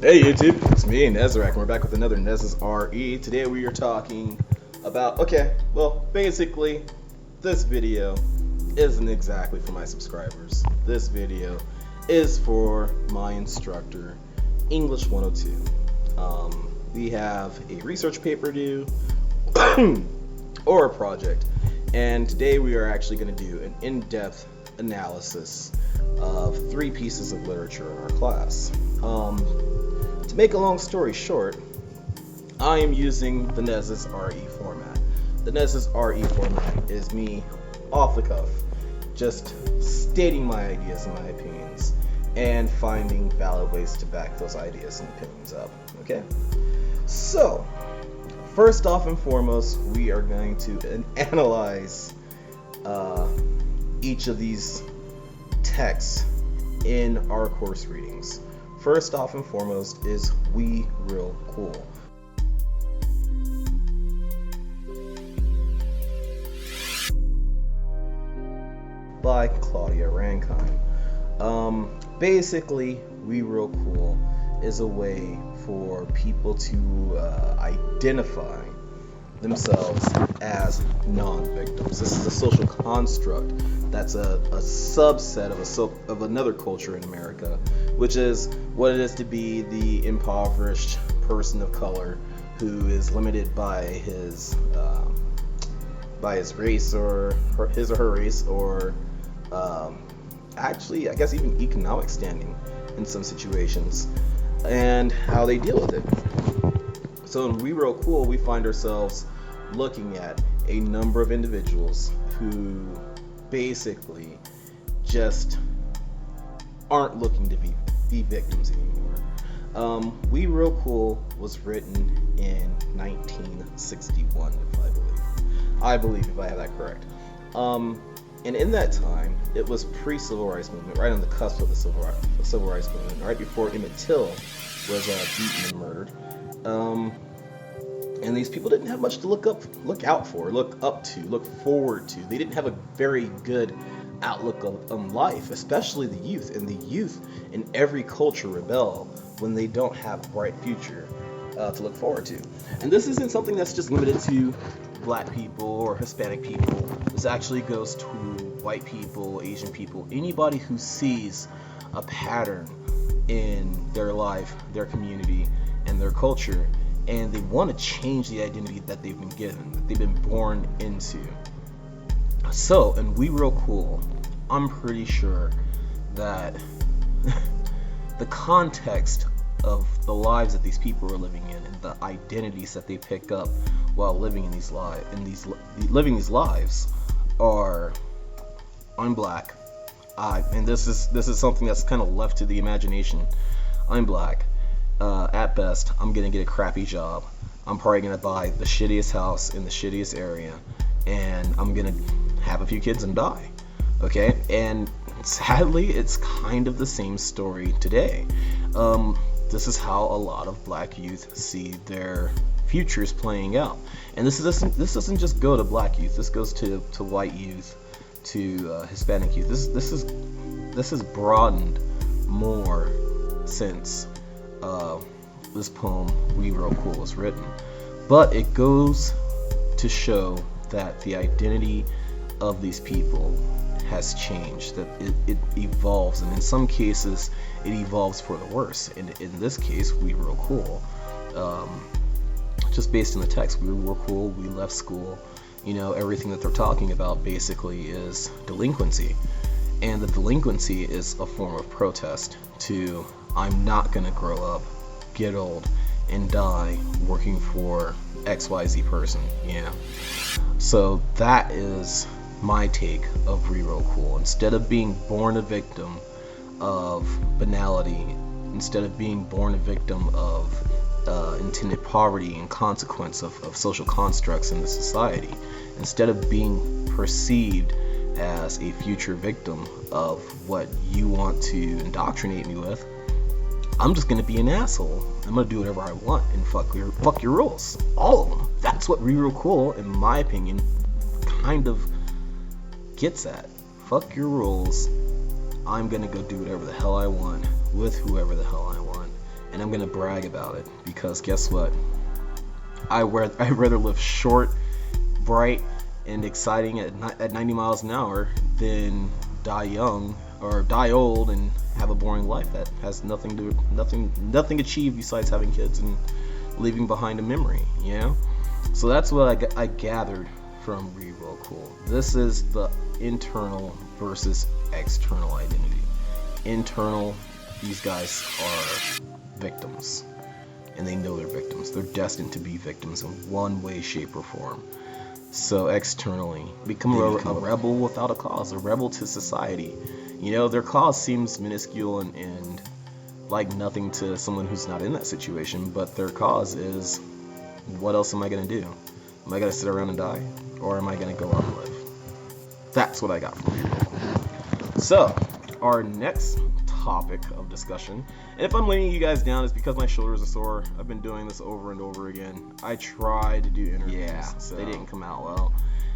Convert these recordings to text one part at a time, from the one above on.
Hey YouTube, it's me, Nezarek, and we're back with another Nez's RE. Today we are talking about, basically, this video isn't exactly for my subscribers. This video is for my instructor, English 102. We have a research paper due, or a project, and today we are actually going to do an in-depth analysis of 3 pieces of literature in our class. To make a long story short, I am using the Nez's RE format. The Nez's RE format is me off the cuff, just stating my ideas and my opinions, and finding valid ways to back those ideas and opinions up. Okay? So, first off and foremost, we are going to analyze each of these texts in our course readings. First off and foremost is We Real Cool. By Claudia Rankine. Basically, We Real Cool is a way for people to identify themselves as non-victims. This is a social construct that's a subset of another culture in America, which is what it is to be the impoverished person of color who is limited by his race or his or her race, or actually, I guess even economic standing in some situations, and how they deal with it. So in We Real Cool, we find ourselves looking at a number of individuals who basically just aren't looking to be victims anymore. We Real Cool was written in 1961, if I believe if I have that correct. And in that time, it was pre-civil rights movement, right on the cusp of the civil rights movement, right before Emmett Till was beaten and murdered. And these people didn't have much to look out for, look up to, look forward to. They didn't have a very good outlook on life, especially the youth. And the youth in every culture rebel when they don't have a bright future to look forward to. And this isn't something that's just limited to Black people or Hispanic people. This actually goes to white people, Asian people, anybody who sees a pattern in their life, their community, and their culture, and they want to change the identity that they've been given, that they've been born into. So, and We Real Cool, I'm pretty sure that the context of the lives that these people are living in and the identities that they pick up while living in these lives are, I'm Black. And this is something that's kind of left to the imagination. I'm Black. At best, I'm gonna get a crappy job. I'm probably gonna buy the shittiest house in the shittiest area, and I'm gonna have a few kids and die. Okay? And sadly, it's kind of the same story today. This is how a lot of Black youth see their futures playing out. And this doesn't just go to Black youth. This goes to white youth, to Hispanic youth. This has broadened more since this poem We Real Cool was written. But it goes to show that the identity of these people has changed, that it evolves, and in some cases it evolves for the worse. And in this case, We Real Cool, just based on the text, we were cool, we left school, everything that they're talking about basically is delinquency. And the delinquency is a form of protest to, I'm not gonna grow up, get old, and die working for XYZ person. Yeah. So that is my take of We Real Cool. Instead of being born a victim of banality, instead of being born a victim of intended poverty and consequence of social constructs in the society, instead of being perceived as a future victim of what you want to indoctrinate me with, I'm just gonna be an asshole. I'm gonna do whatever I want and fuck your rules, all of them. That's what We Real Cool, in my opinion, kind of gets at. Fuck your rules. I'm gonna go do whatever the hell I want with whoever the hell I want, and I'm gonna brag about it because guess what? I'd rather live short, bright, and exciting at 90 miles an hour than die young or die old and have a boring life that has nothing achieved besides having kids and leaving behind a memory. You know, so that's what I gathered from Real Cool. This is the internal versus external identity. Internal, these guys are victims, and they know they're victims. They're destined to be victims in one way, shape, or form. So externally, become a rebel without a cause, a rebel to society. You know, their cause seems minuscule and like nothing to someone who's not in that situation, but their cause is, what else am I going to do? Am I going to sit around and die? Or am I going to go out and live? That's what I got from you. So, our next topic of discussion, and if I'm letting you guys down, it's because my shoulders are sore. I've been doing this over and over again. I tried to do interviews, so they didn't come out well.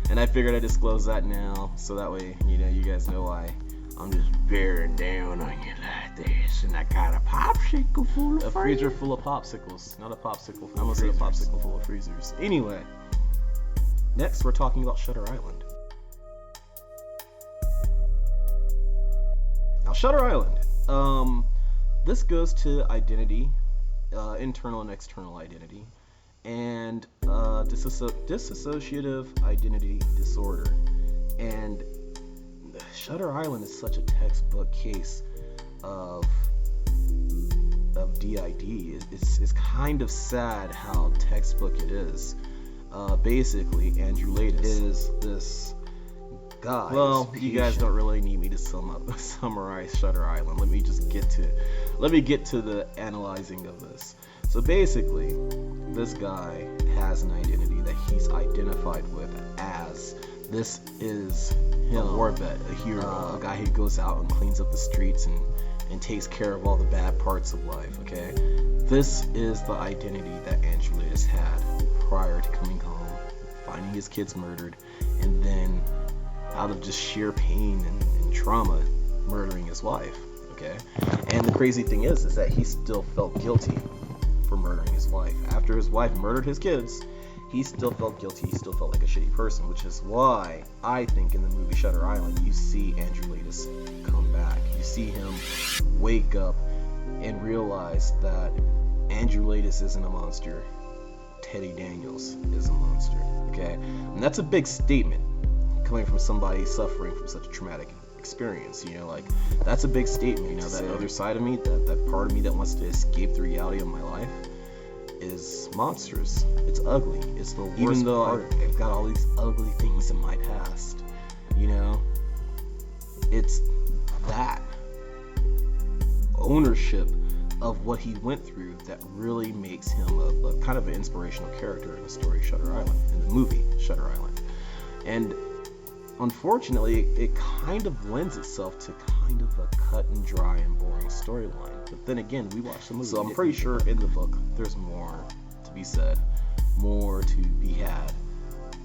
And I figured I'd disclose that now, so that way, you know, you guys know why I'm just bearing down on you like this. And I got a popsicle full of freezer. A freezer full of popsicles, not a popsicle full I almost said a popsicle full of freezers. Anyway, next we're talking about Shutter Island. Now, Shutter Island. This goes to identity, internal and external identity, and dissociative identity disorder. And Shutter Island is such a textbook case of DID. It's kind of sad how textbook it is. Basically, Andrew Latis is this guy. Well, you guys don't really need me to summarize Shutter Island. Let me get to the analyzing of this. So basically, this guy has an identity that he's identified with as, this is him, a war vet, a hero, a guy who goes out and cleans up the streets and takes care of all the bad parts of life, okay? This is the identity that Andrew Latis had prior to coming home, finding his kids murdered, and then out of just sheer pain and trauma, murdering his wife, okay? And the crazy thing is that he still felt guilty for murdering his wife. After his wife murdered his kids, he still felt guilty. He still felt like a shitty person, which is why I think in the movie Shutter Island, you see Andrew Latis come back. You see him wake up and realize that Andrew Latis isn't a monster. Teddy Daniels is a monster, okay? And that's a big statement coming from somebody suffering from such a traumatic experience, you know, like, that's a big statement, you know, that other side of me, that part of me that wants to escape the reality of my life is monstrous. It's ugly. It's the worst. Even though I've got all these ugly things in my past, you know, it's that ownership of what he went through that really makes him a kind of an inspirational character in the story Shutter Island, in the movie Shutter Island. And unfortunately, it kind of lends itself to kind of a cut and dry and boring storyline. But then again, we watched the movie, so I'm pretty sure in the book there's more to be said, more to be had,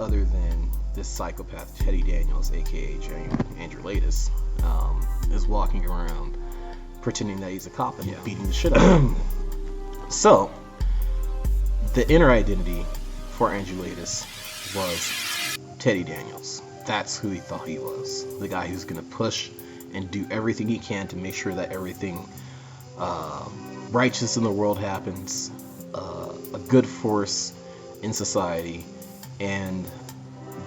other than this psychopath Teddy Daniels, aka Andrew Latis, is walking around pretending that he's a cop and beating the shit out of him. So, the inner identity for Andrew Latis was Teddy Daniels. That's who he thought he was. The guy who's going to push and do everything he can to make sure that everything righteous in the world happens, a good force in society, and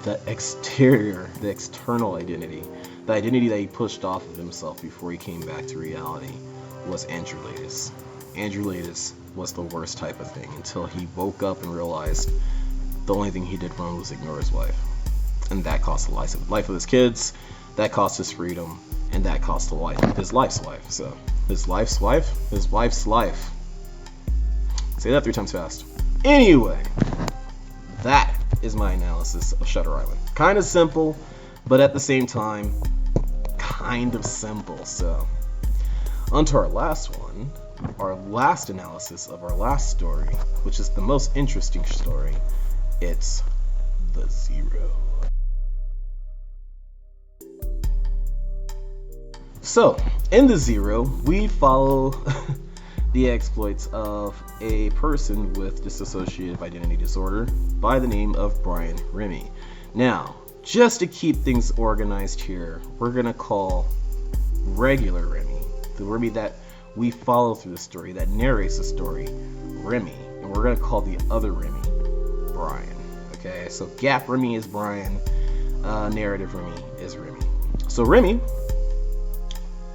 the external identity, the identity that he pushed off of himself before he came back to reality, was Andrew Latis. Andrew Latis was the worst type of thing until he woke up and realized the only thing he did wrong was ignore his wife. And that cost the life of his kids, that cost his freedom, and that cost his life's life. So, his wife's life. Say that 3 times fast. Anyway, that is my analysis of Shutter Island. Kind of simple, but at the same time, kind of simple. So, on to our last one, our last analysis of our last story, which is the most interesting story. It's The Zero. So, in The Zero, we follow the exploits of a person with dissociative identity disorder by the name of Brian Remy. Now, just to keep things organized here, we're going to call regular Remy, the Remy that we follow through the story, that narrates the story, Remy. And we're going to call the other Remy Brian. Okay, so Gap Remy is Brian, narrative Remy is Remy. So Remy,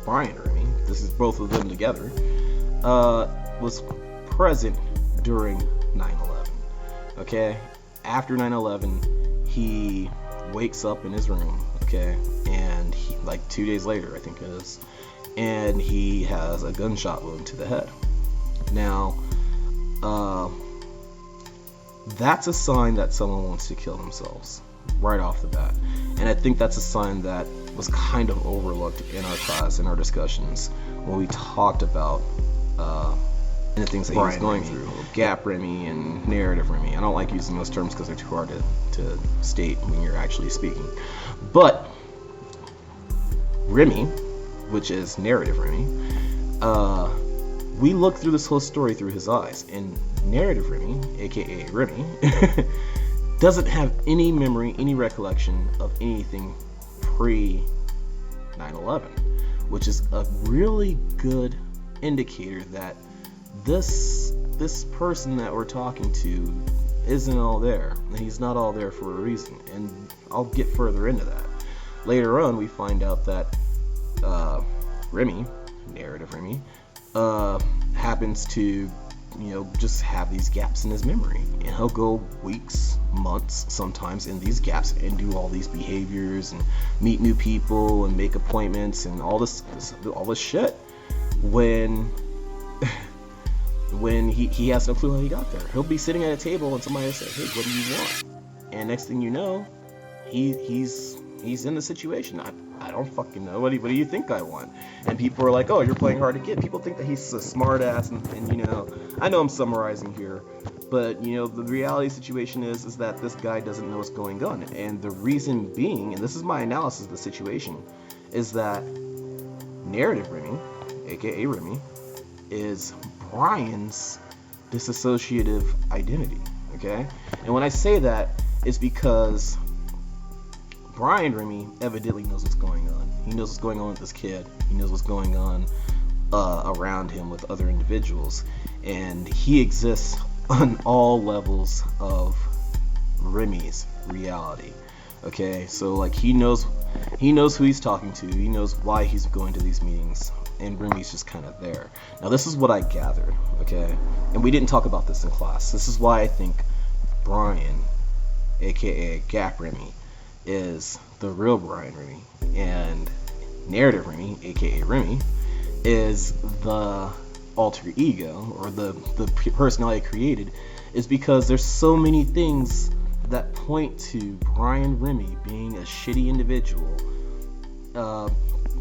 Brian Remy, this is both of them together, was present during 9/11. Okay, after 9/11, he wakes up in his room, okay, and he, like 2 days later, I think it is, and he has a gunshot wound to the head. Now, that's a sign that someone wants to kill themselves right off the bat. And I think that's a sign that was kind of overlooked in our class, in our discussions, when we talked about the things that Brian he was going through. Gap Remy and narrative Remy. I don't like using those terms because they're too hard to state when you're actually speaking. But Remy, which is narrative Remy, we look through this whole story through his eyes. And narrative Remy, aka Remy, doesn't have any memory, any recollection of anything pre 9/11, which is a really good indicator that this person that we're talking to isn't all there, and he's not all there for a reason. And I'll get further into that later on. We find out that Remy, narrative Remy, happens to just have these gaps in his memory, and he'll go weeks, months sometimes in these gaps and do all these behaviors and meet new people and make appointments and all this shit when he has no clue how he got there. He'll be sitting at a table and somebody will say, "Hey, what do you want?" And next thing you know, he's in the situation. I don't fucking know. What do you think I want? And people are like, "Oh, you're playing hard to get." People think that he's a smart ass, and I know I'm summarizing here, but the reality situation is that this guy doesn't know what's going on. And the reason being, and this is my analysis of the situation, is that narrative Remy, aka Remy, is Brian's dissociative identity. Okay? And when I say that, it's because Brian Remy evidently knows what's going on. He knows what's going on with this kid. He knows what's going on around him with other individuals. And he exists on all levels of Remy's reality. Okay? So like he knows who he's talking to. He knows why he's going to these meetings. And Remy's just kind of there. Now this is what I gathered. Okay? And we didn't talk about this in class. This is why I think Brian, aka Gap Remy, is the real Brian Remy, and narrative Remy, aka Remy, is the alter ego, or the personality created, is because there's so many things that point to Brian Remy being a shitty individual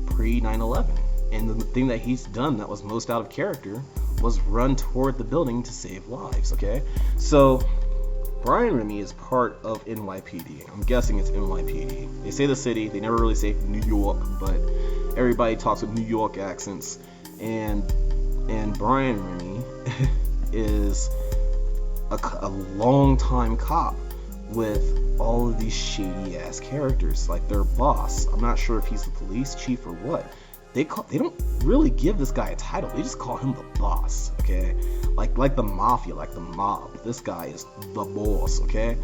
pre 9/11. And the thing that he's done that was most out of character was run toward the building to save lives. Okay, so Brian Remy is part of NYPD. I'm guessing it's NYPD. They say the city. They never really say New York, but everybody talks with New York accents. And Brian Remy is a long-time cop with all of these shady-ass characters, like their boss. I'm not sure if he's the police chief or what. They don't really give this guy a title. They just call him the boss, okay? Like the Mafia, like the mob. This guy is the boss, okay?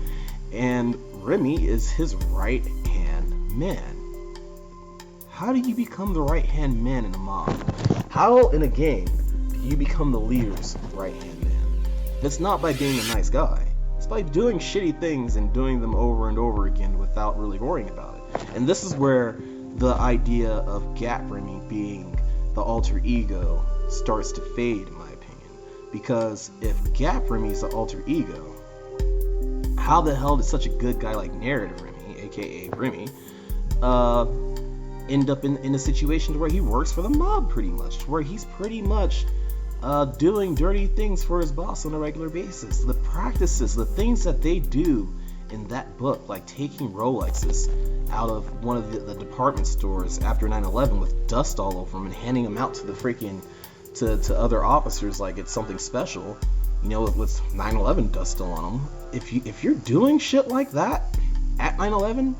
And Remy is his right-hand man. How do you become the right-hand man in a mob? How in a game do you become the leader's right-hand man? It's not by being a nice guy. It's by doing shitty things and doing them over and over again without really worrying about it. And this is where the idea of Gap Remy being the alter ego starts to fade, in my opinion. Because if Gap Remy is the alter ego, how the hell did such a good guy like narrative Remy, aka Remy, end up in a situation where he works for the mob pretty much, where he's pretty much doing dirty things for his boss on a regular basis? The practices, the things that they do in that book, like taking Rolexes out of one of the department stores after 9/11 with dust all over them and handing them out to the freaking to other officers like it's something special, you know, with 9/11 dust still on them. If you're doing shit like that at 9/11,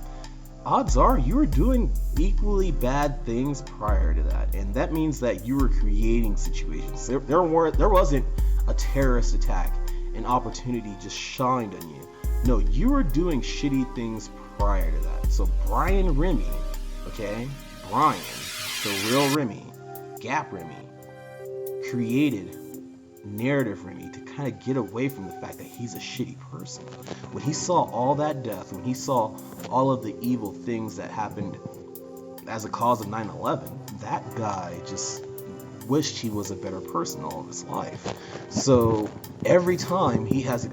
odds are you were doing equally bad things prior to that, and that means that you were creating situations. There wasn't a terrorist attack, an opportunity just shined on you. No, you were doing shitty things prior to that. So Brian Remy, okay, Brian, the real Remy, Gap Remy, created narrative Remy to kind of get away from the fact that he's a shitty person. When he saw all that death, when he saw all of the evil things that happened as a cause of 9/11, that guy just wished he was a better person all of his life. So every time he has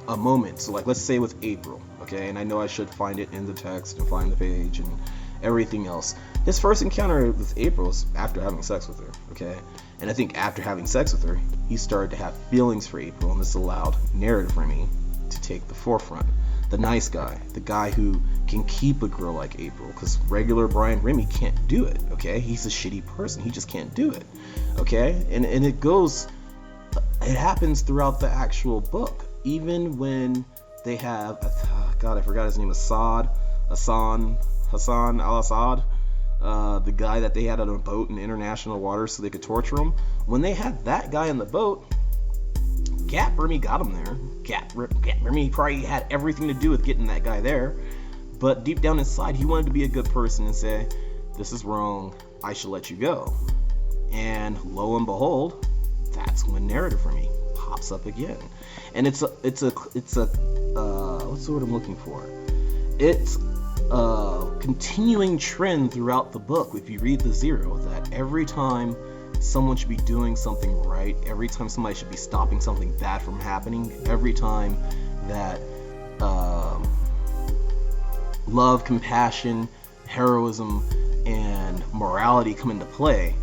a moment, so like let's say with April, okay, and I know I should find it in the text and find the page and everything else. His first encounter with April is after having sex with her, okay? And I think after having sex with her, he started to have feelings for April, and this allowed narrative Remy to take the forefront. The nice guy, the guy who can keep a girl like April, because regular Brian Remy can't do it, okay? He's a shitty person, he just can't do it, okay? And it happens throughout the actual book. Even when they have, God, I forgot his name, Hassan al-Assad, the guy that they had on a boat in international waters so they could torture him. When they had that guy on the boat, Gap Remy got him there. Gap Remy probably had everything to do with getting that guy there, but deep down inside, he wanted to be a good person and say, "This is wrong. I should let you go." And lo and behold, that's when narrative Remy pops up again, and it's a what's the word I'm looking for? It's a continuing trend throughout the book. If you read the Zero, that every time someone should be doing something right, every time somebody should be stopping something bad from happening, every time that love, compassion, heroism, and morality come into play,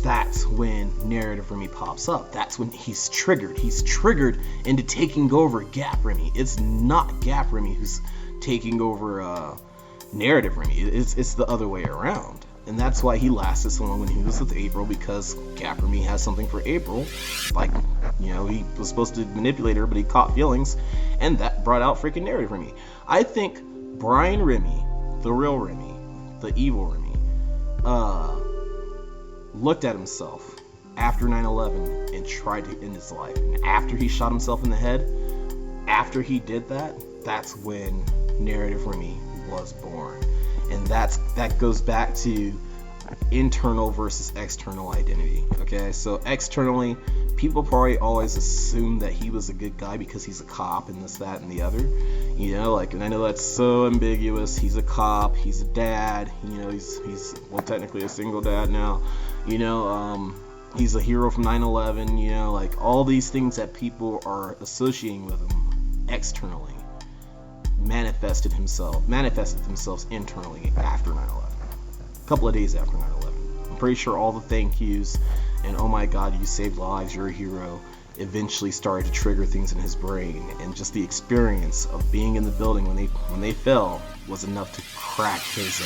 that's when narrative Remy pops up. That's when he's triggered. He's triggered into taking over Gap Remy. It's not Gap Remy who's taking over narrative Remy. It's the other way around. And that's why he lasted so long when he was with April, because Gap Remy has something for April. Like, you know, he was supposed to manipulate her, but he caught feelings, and that brought out freaking narrative Remy. I think Brian Remy, the real Remy, the evil Remy, looked at himself after 9/11 and tried to end his life. And after he shot himself in the head, after he did that, that's when narrative Remy was born. And that goes back to internal versus external identity. Okay, so externally, people probably always assume that he was a good guy because he's a cop and this, that, and the other. You know, like, and I know that's so ambiguous. He's a cop, he's a dad, you know, he's well, technically a single dad now. You know, he's a hero from 9/11, you know, like all these things that people are associating with him externally manifested themselves internally after 9/11. A couple of days after 9/11. I'm pretty sure all the thank yous and oh my God, you saved lives, you're a hero, eventually started to trigger things in his brain, and just the experience of being in the building when they fell was enough to crack his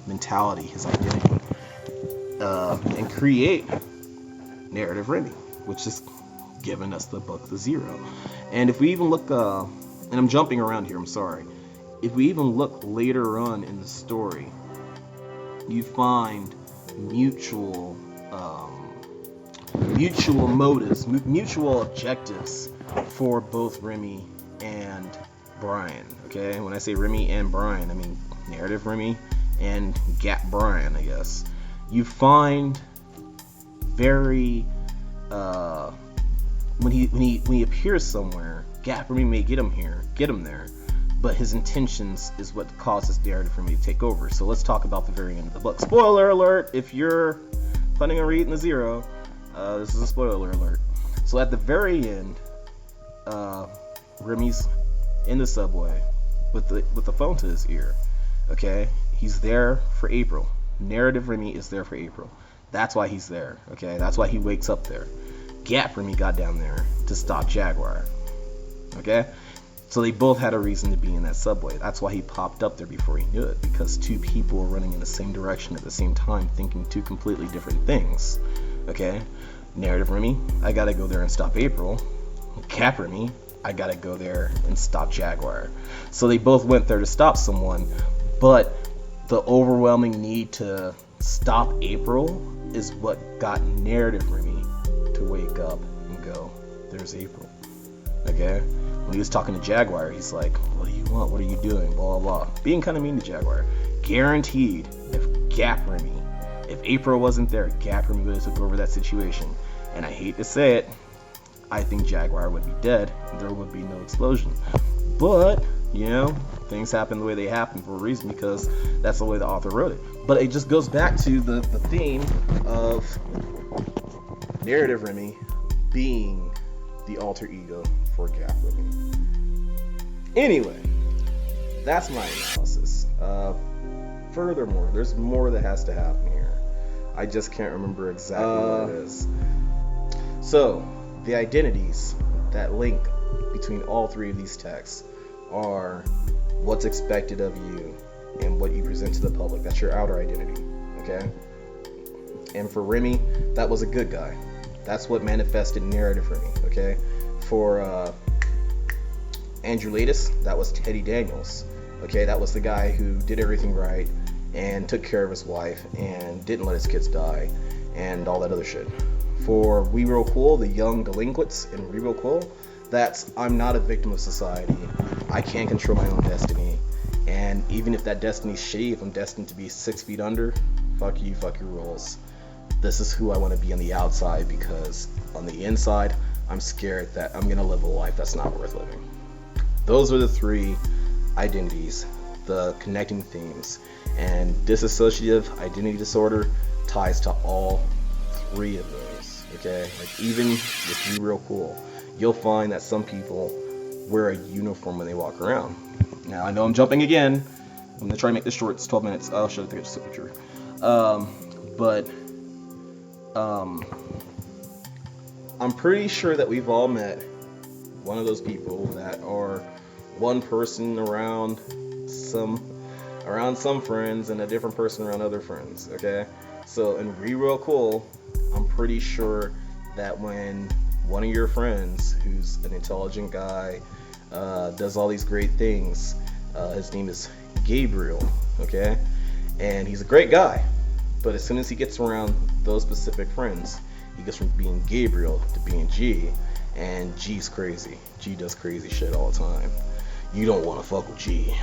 mentality, his identity, and create narrative Remy, which is giving us the book The Zero. And if we even look, and I'm jumping around here, I'm sorry. If we even look later on in the story, you find mutual motives, mutual objectives for both Remy and Brian. Okay, when I say Remy and Brian, I mean narrative Remy and Gap Brian, I guess. You find very when he appears somewhere, Gap Remy may get him there, but his intentions is what causes narrative for me to take over. So let's talk about the very end of the book. Spoiler alert! If you're planning on reading The Zero, this is a spoiler alert. So at the very end, Remy's in the subway with the phone to his ear. Okay, he's there for April. Narrative Remy is there for April. That's why he's there. Okay, that's why he wakes up there. Gap Remy got down there to stop Jaguar. Okay, So they both had a reason to be in that subway. That's why he popped up there before he knew it, because two people were running in the same direction at the same time, thinking two completely different things. Okay? Narrative Remy, I gotta go there and stop April. Cap Remy, I gotta go there and stop Jaguar. So they both went there to stop someone, but the overwhelming need to stop April is what got Narrative Remy to wake up and go, there's April. Okay? When he was talking to Jaguar, he's like, what do you want? What are you doing? Blah, blah, blah. Being kind of mean to Jaguar. Guaranteed, if Gap Remy, if April wasn't there, Gap Remy would have took over that situation. And I hate to say it, I think Jaguar would be dead. And there would be no explosion. But, you know, things happen the way they happen for a reason, because that's the way the author wrote it. But it just goes back to the theme of Narrative Remy being the alter ego for Gap Remy. Anyway, that's my analysis. Furthermore, there's more that has to happen here. I just can't remember exactly what it is. So, the identities that link between all three of these texts are what's expected of you and what you present to the public. That's your outer identity, okay? And for Remy, that was a good guy. That's what manifested Narrative Remy, okay? For Andrew Latus, that was Teddy Daniels, okay? That was the guy who did everything right and took care of his wife and didn't let his kids die and all that other shit. For We Real Cool, the young delinquents in We Real Cool, that's I'm not a victim of society. I can't control my own destiny. And even if that destiny's shitty, if I'm destined to be 6 feet under, fuck you, fuck your rules. This is who I want to be on the outside, because on the inside, I'm scared that I'm going to live a life that's not worth living. Those are the three identities, the connecting themes. And dissociative identity disorder ties to all three of those, okay? Like, even with Be Real Cool, you'll find that some people wear a uniform when they walk around. Now, I know I'm jumping again. I'm going to try to make this short. It's 12 minutes. I'll show you the picture. I'm pretty sure that we've all met one of those people that are one person around some friends and a different person around other friends, okay? So in Be Real Cool, I'm pretty sure that when one of your friends, who's an intelligent guy, does all these great things, his name is Gabriel, okay? And he's a great guy, but as soon as he gets around those specific friends, he goes from being Gabriel to being G, and G's crazy. G does crazy shit all the time. You don't want to fuck with G.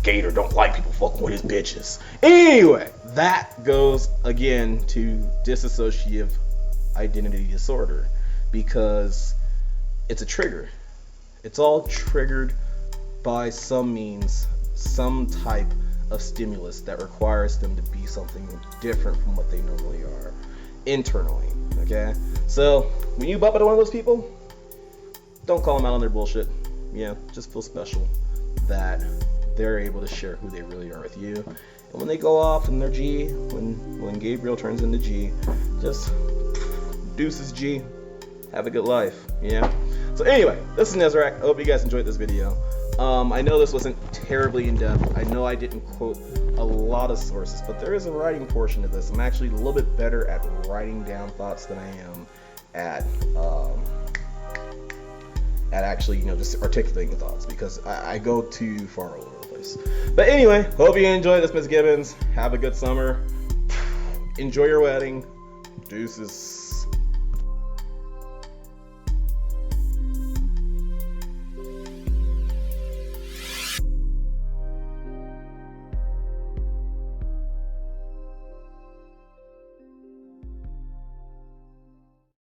Gator don't like people fucking with his bitches. Anyway, that goes again to dissociative identity disorder, because it's a trigger. It's all triggered by some means, some type of stimulus that requires them to be something different from what they normally are internally, okay? So when you bump into one of those people, don't call them out on their bullshit. Yeah, just feel special that they're able to share who they really are with you. And when they go off in their G, when Gabriel turns into G, just deuces G. Have a good life, yeah? So anyway, this is Nezrak. I hope you guys enjoyed this video. I know this wasn't terribly in-depth. I know I didn't quote a lot of sources, but there is a writing portion to this. I'm actually a little bit better at writing down thoughts than I am at actually, just articulating thoughts, because I go too far all over the place. But anyway, hope you enjoyed this, Miss Gibbons. Have a good summer. Enjoy your wedding. Deuces.